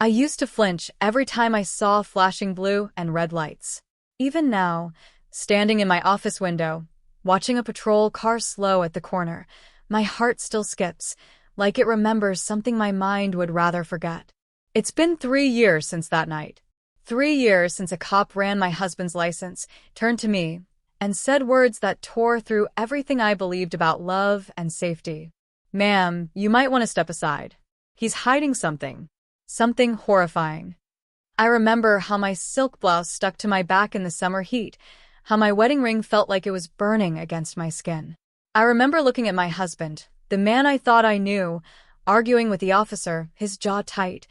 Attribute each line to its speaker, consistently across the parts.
Speaker 1: I used to flinch every time I saw flashing blue and red lights. Even now, standing in my office window, watching a patrol car slow at the corner, my heart still skips, like it remembers something my mind would rather forget. It's been 3 years since that night. 3 years since a cop ran my husband's license, turned to me, and said words that tore through everything I believed about love and safety. "Ma'am, you might want to step aside. He's hiding something. Something horrifying." I remember how my silk blouse stuck to my back in the summer heat, how my wedding ring felt like it was burning against my skin. I remember looking at my husband, the man I thought I knew, arguing with the officer, his jaw tight,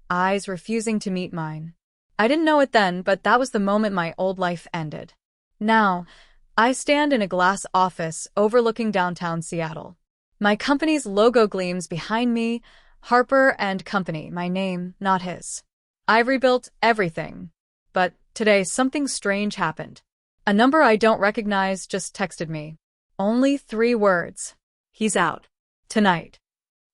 Speaker 1: eyes refusing to meet mine. I didn't know it then, but that was the moment my old life ended. Now, I stand in a glass office overlooking downtown Seattle. My company's logo gleams behind me, Harper and Company, my name, not his. I've rebuilt everything. But today something strange happened. A number I don't recognize just texted me. Only 3 words. "He's out. Tonight."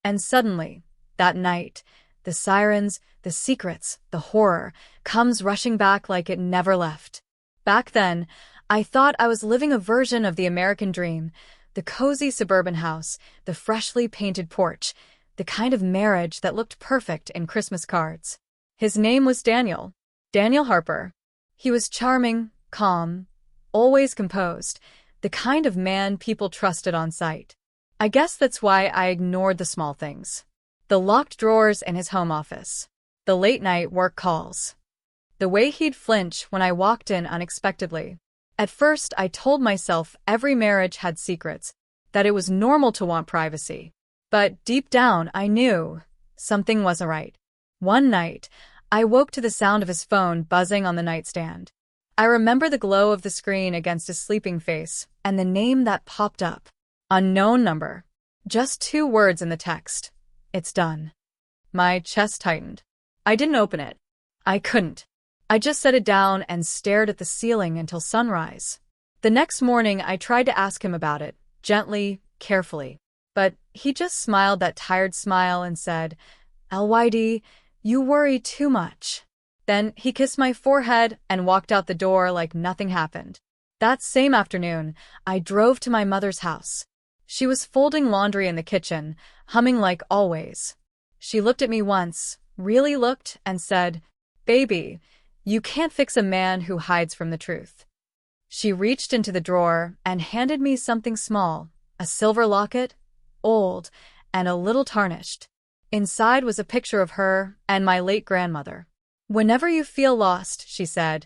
Speaker 1: And suddenly, that night, the sirens, the secrets, the horror, comes rushing back like it never left. Back then, I thought I was living a version of the American dream, the cozy suburban house, the freshly painted porch, the kind of marriage that looked perfect in Christmas cards. His name was Daniel. Daniel Harper. He was charming, calm, always composed, the kind of man people trusted on sight. I guess that's why I ignored the small things. The locked drawers in his home office. The late-night work calls. The way he'd flinch when I walked in unexpectedly. At first, I told myself every marriage had secrets, that it was normal to want privacy. But deep down, I knew something wasn't right. One night, I woke to the sound of his phone buzzing on the nightstand. I remember the glow of the screen against his sleeping face, and the name that popped up. Unknown number. Just 2 words in the text. "It's done." My chest tightened. I didn't open it. I couldn't. I just set it down and stared at the ceiling until sunrise. The next morning, I tried to ask him about it, gently, carefully. But he just smiled that tired smile and said, "LYD, you worry too much." Then he kissed my forehead and walked out the door like nothing happened. That same afternoon, I drove to my mother's house. She was folding laundry in the kitchen, humming like always. She looked at me once, really looked, and said, "Baby, you can't fix a man who hides from the truth." She reached into the drawer and handed me something small, a silver locket, old, and a little tarnished. Inside was a picture of her and my late grandmother. "Whenever you feel lost," she said,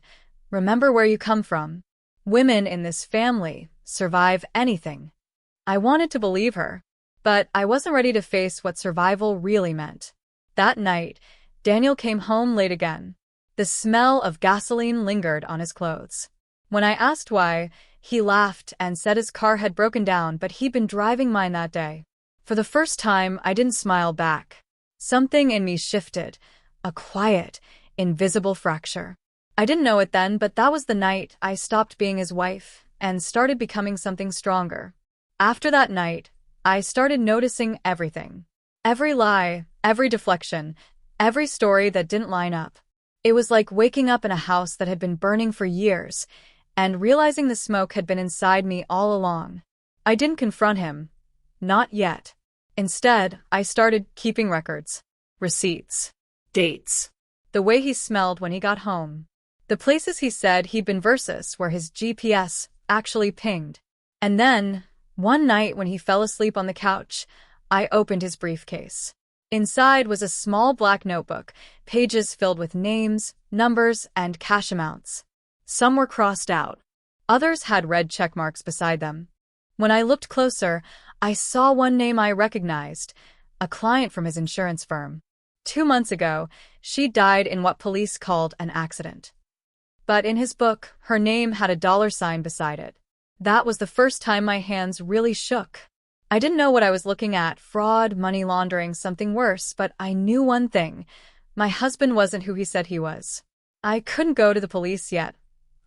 Speaker 1: "remember where you come from. Women in this family survive anything." I wanted to believe her, but I wasn't ready to face what survival really meant. That night, Daniel came home late again. The smell of gasoline lingered on his clothes. When I asked why, he laughed and said his car had broken down, but he'd been driving mine that day. For the first time, I didn't smile back. Something in me shifted, a quiet, invisible fracture. I didn't know it then, but that was the night I stopped being his wife and started becoming something stronger. After that night, I started noticing everything. Every lie, every deflection, every story that didn't line up. It was like waking up in a house that had been burning for years and realizing the smoke had been inside me all along. I didn't confront him. Not yet. Instead, I started keeping records. Receipts. Dates. The way he smelled when he got home. The places he said he'd been versus where his GPS actually pinged. And then, one night when he fell asleep on the couch, I opened his briefcase. Inside was a small black notebook, pages filled with names, numbers, and cash amounts. Some were crossed out. Others had red check marks beside them. When I looked closer, I saw one name I recognized, a client from his insurance firm. 2 months ago, she died in what police called an accident. But in his book, her name had a $sign beside it. That was the first time my hands really shook. I didn't know what I was looking at, fraud, money laundering, something worse, but I knew one thing. My husband wasn't who he said he was. I couldn't go to the police yet.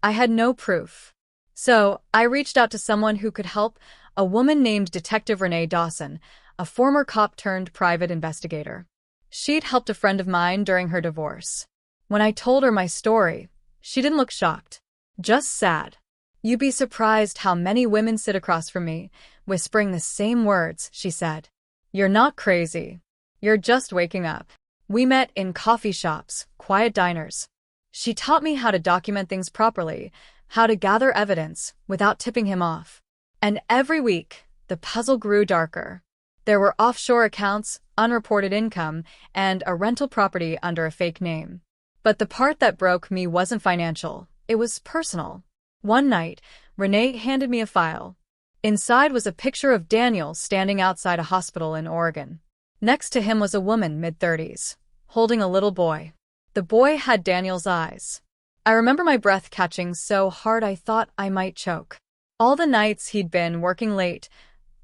Speaker 1: I had no proof. So I reached out to someone who could help, a woman named Detective Renee Dawson, a former cop turned private investigator. She'd helped a friend of mine during her divorce. When I told her my story, she didn't look shocked, just sad. "You'd be surprised how many women sit across from me, whispering the same words," she said. "You're not crazy. You're just waking up." We met in coffee shops, quiet diners. She taught me how to document things properly, how to gather evidence without tipping him off. And every week, the puzzle grew darker. There were offshore accounts, unreported income, and a rental property under a fake name. But the part that broke me wasn't financial, it was personal. One night, Renee handed me a file. Inside was a picture of Daniel standing outside a hospital in Oregon. Next to him was a woman mid-30s, holding a little boy. The boy had Daniel's eyes. I remember my breath catching so hard I thought I might choke. All the nights he'd been working late,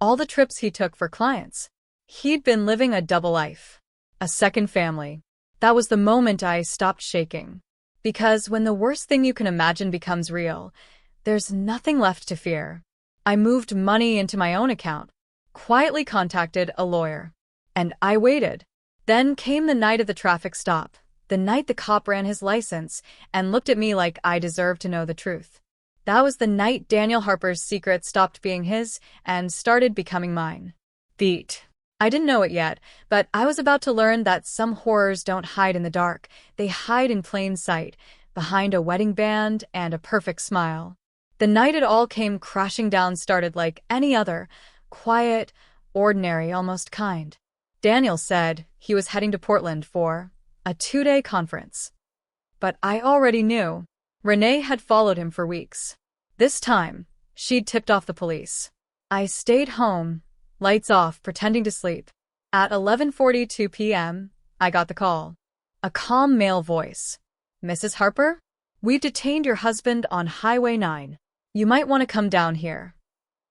Speaker 1: all the trips he took for clients. He'd been living a double life, a second family. That was the moment I stopped shaking. Because when the worst thing you can imagine becomes real, there's nothing left to fear. I moved money into my own account, quietly contacted a lawyer. And I waited. Then came the night of the traffic stop, the night the cop ran his license and looked at me like I deserved to know the truth. That was the night Daniel Harper's secret stopped being his and started becoming mine. Beat. I didn't know it yet, but I was about to learn that some horrors don't hide in the dark. They hide in plain sight, behind a wedding band and a perfect smile. The night it all came crashing down started like any other, quiet, ordinary, almost kind. Daniel said he was heading to Portland for a 2-day conference. But I already knew. Renee had followed him for weeks. This time, she'd tipped off the police. I stayed home, lights off, pretending to sleep. At 11:42 p.m., I got the call. A calm male voice. "Mrs. Harper? We've detained your husband on Highway 9. You might want to come down here."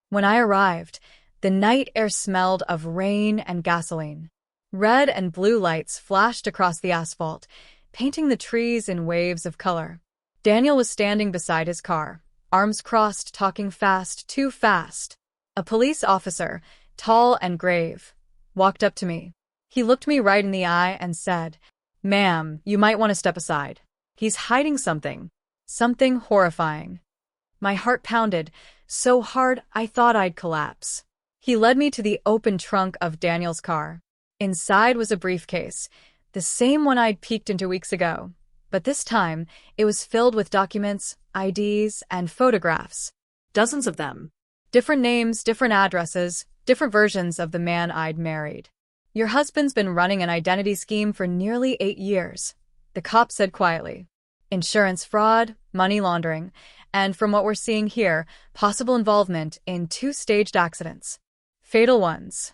Speaker 1: When I arrived, the night air smelled of rain and gasoline. Red and blue lights flashed across the asphalt, painting the trees in waves of color. Daniel was standing beside his car, arms crossed, talking fast, too fast. A police officer, tall and grave, walked up to me. He looked me right in the eye and said, "Ma'am, you might want to step aside. He's hiding something. Something horrifying." My heart pounded so hard I thought I'd collapse. He led me to the open trunk of Daniel's car. Inside was a briefcase, the same one I'd peeked into weeks ago. But this time, it was filled with documents, IDs, and photographs. Dozens of them. Different names, different addresses, different versions of the man I'd married. "Your husband's been running an identity scheme for nearly 8 years, the cop said quietly. Insurance fraud, money laundering, and from what we're seeing here, possible involvement in 2 staged accidents. Fatal ones."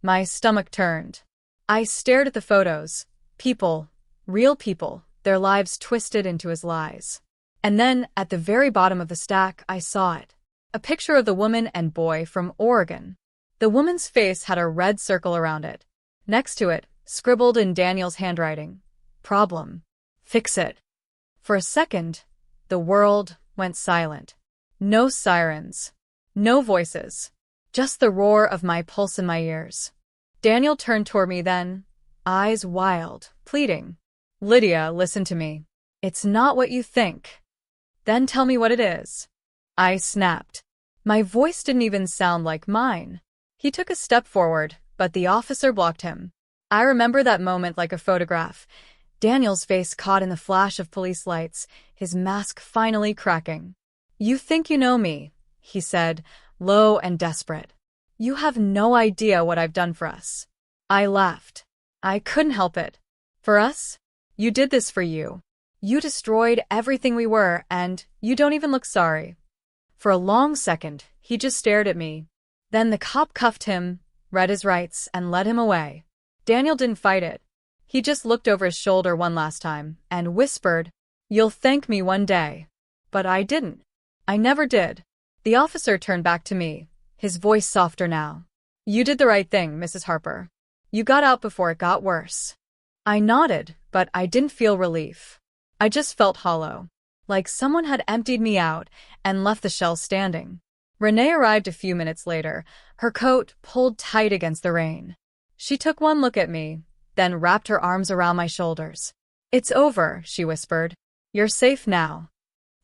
Speaker 1: My stomach turned. I stared at the photos. People, real people, their lives twisted into his lies. And then, at the very bottom of the stack, I saw it. A picture of the woman and boy from Oregon. The woman's face had a red circle around it. Next to it, scribbled in Daniel's handwriting, "Problem. Fix it." For a second, the world went silent. No sirens. No voices. Just the roar of my pulse in my ears. Daniel turned toward me then, eyes wild, pleading. "Lydia, listen to me. It's not what you think." "Then tell me what it is." I snapped. My voice didn't even sound like mine. He took a step forward, but the officer blocked him. I remember that moment like a photograph. Daniel's face caught in the flash of police lights, his mask finally cracking. "You think you know me," he said, low and desperate. "You have no idea what I've done for us." I laughed. I couldn't help it. "For us? You did this for you. You destroyed everything we were, and you don't even look sorry." For a long second, he just stared at me. Then the cop cuffed him, read his rights, and led him away. Daniel didn't fight it. He just looked over his shoulder one last time and whispered, "You'll thank me one day." But I didn't. I never did. The officer turned back to me, his voice softer now. "You did the right thing, Mrs. Harper. You got out before it got worse." I nodded, but I didn't feel relief. I just felt hollow, like someone had emptied me out and left the shell standing. Renee arrived a few minutes later, her coat pulled tight against the rain. She took one look at me, then wrapped her arms around my shoulders. "It's over," she whispered. "You're safe now."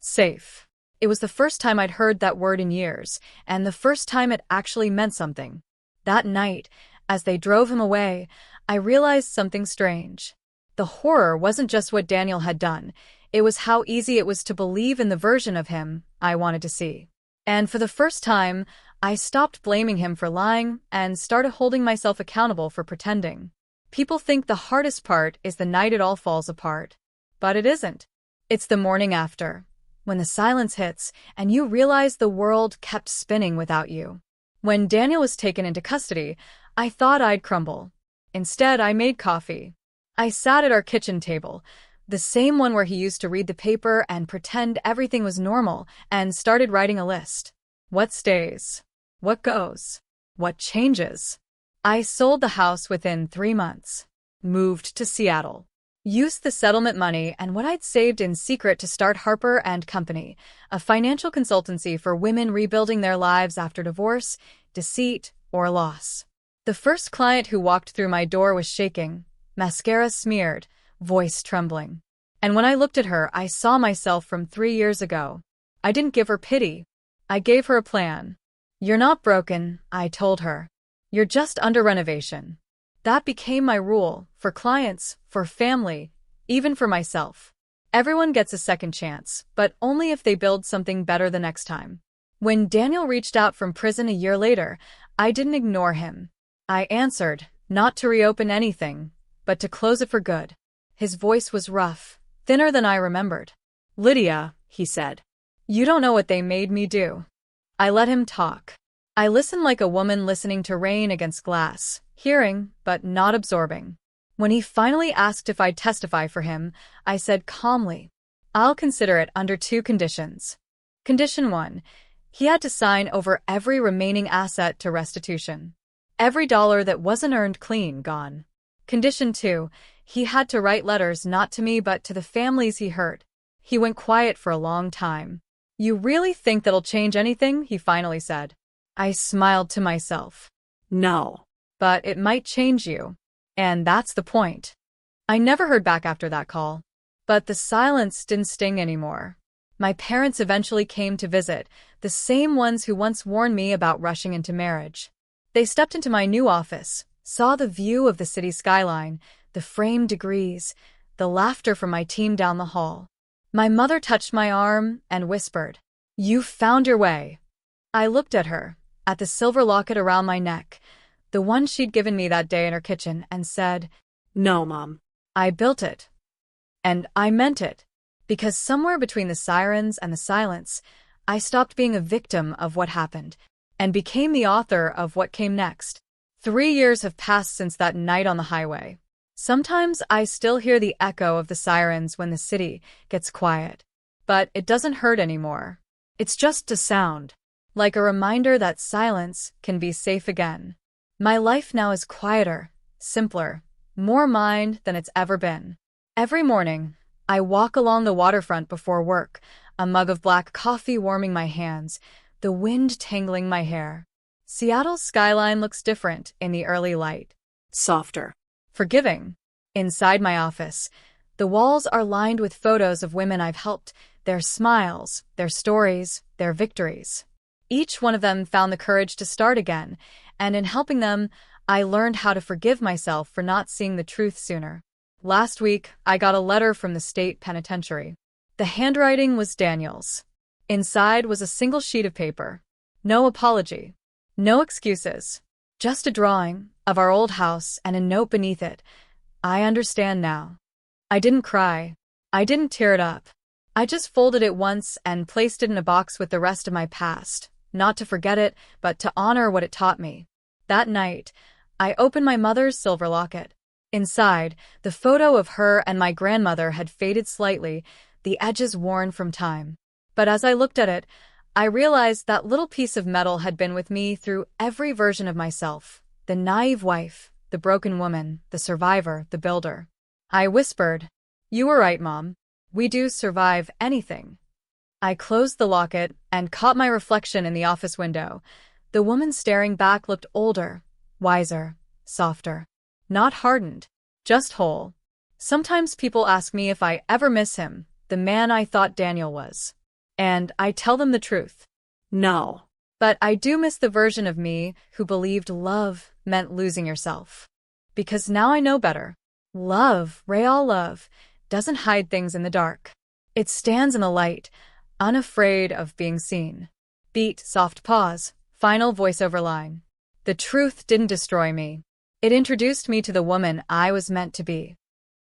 Speaker 1: Safe. It was the first time I'd heard that word in years, and the first time it actually meant something. That night, as they drove him away, I realized something strange. The horror wasn't just what Daniel had done, it was how easy it was to believe in the version of him I wanted to see. And for the first time, I stopped blaming him for lying and started holding myself accountable for pretending. People think the hardest part is the night it all falls apart. But it isn't. It's the morning after, when the silence hits and you realize the world kept spinning without you. When Daniel was taken into custody, I thought I'd crumble. Instead, I made coffee. I sat at our kitchen table, the same one where he used to read the paper and pretend everything was normal, and started writing a list. What stays? What goes? What changes? I sold the house within 3 months, moved to Seattle, used the settlement money and what I'd saved in secret to start Harper and Company, a financial consultancy for women rebuilding their lives after divorce, deceit, or loss. The first client who walked through my door was shaking, mascara smeared, voice trembling. And when I looked at her, I saw myself from 3 years ago. I didn't give her pity. I gave her a plan. "You're not broken," I told her. "You're just under renovation." That became my rule, for clients, for family, even for myself. Everyone gets a second chance, but only if they build something better the next time. When Daniel reached out from prison a year later, I didn't ignore him. I answered, not to reopen anything, but to close it for good. His voice was rough, thinner than I remembered. "Lydia," he said, "you don't know what they made me do." I let him talk. I listened like a woman listening to rain against glass, hearing, but not absorbing. When he finally asked if I'd testify for him, I said calmly, "I'll consider it under 2 conditions. Condition 1, he had to sign over every remaining asset to restitution. Every dollar that wasn't earned clean, gone. Condition 2, he had to write letters not to me but to the families he hurt." He went quiet for a long time. "You really think that'll change anything?" he finally said. I smiled to myself. "No. But it might change you. And that's the point." I never heard back after that call. But the silence didn't sting anymore. My parents eventually came to visit, the same ones who once warned me about rushing into marriage. They stepped into my new office, saw the view of the city skyline, the framed degrees, the laughter from my team down the hall. My mother touched my arm and whispered, "You've found your way." I looked at her, at the silver locket around my neck, the one she'd given me that day in her kitchen, and said, "No, Mom. I built it. And I meant it." Because somewhere between the sirens and the silence, I stopped being a victim of what happened and became the author of what came next. 3 years have passed since that night on the highway. Sometimes I still hear the echo of the sirens when the city gets quiet. But it doesn't hurt anymore. It's just a sound, like a reminder that silence can be safe again. My life now is quieter, simpler, more mine than it's ever been. Every morning, I walk along the waterfront before work, a mug of black coffee warming my hands, the wind tangling my hair. Seattle's skyline looks different in the early light. Softer. Forgiving. Inside my office, the walls are lined with photos of women I've helped, their smiles, their stories, their victories. Each one of them found the courage to start again, and in helping them, I learned how to forgive myself for not seeing the truth sooner. Last week, I got a letter from the state penitentiary. The handwriting was Daniel's. Inside was a single sheet of paper. No apology. No excuses. Just a drawing of our old house and a note beneath it. "I understand now." I didn't cry. I didn't tear it up. I just folded it once and placed it in a box with the rest of my past, not to forget it, but to honor what it taught me. That night, I opened my mother's silver locket. Inside, the photo of her and my grandmother had faded slightly, the edges worn from time. But as I looked at it, I realized that little piece of metal had been with me through every version of myself. The naive wife, the broken woman, the survivor, the builder. I whispered, "You were right, Mom. We do survive anything." I closed the locket and caught my reflection in the office window. The woman staring back looked older, wiser, softer. Not hardened, just whole. Sometimes people ask me if I ever miss him, the man I thought Daniel was. And I tell them the truth.
Speaker 2: No.
Speaker 1: But I do miss the version of me who believed love meant losing yourself. Because now I know better. Love, real love, doesn't hide things in the dark. It stands in the light, unafraid of being seen. Beat, soft pause, final voiceover line. The truth didn't destroy me. It introduced me to the woman I was meant to be.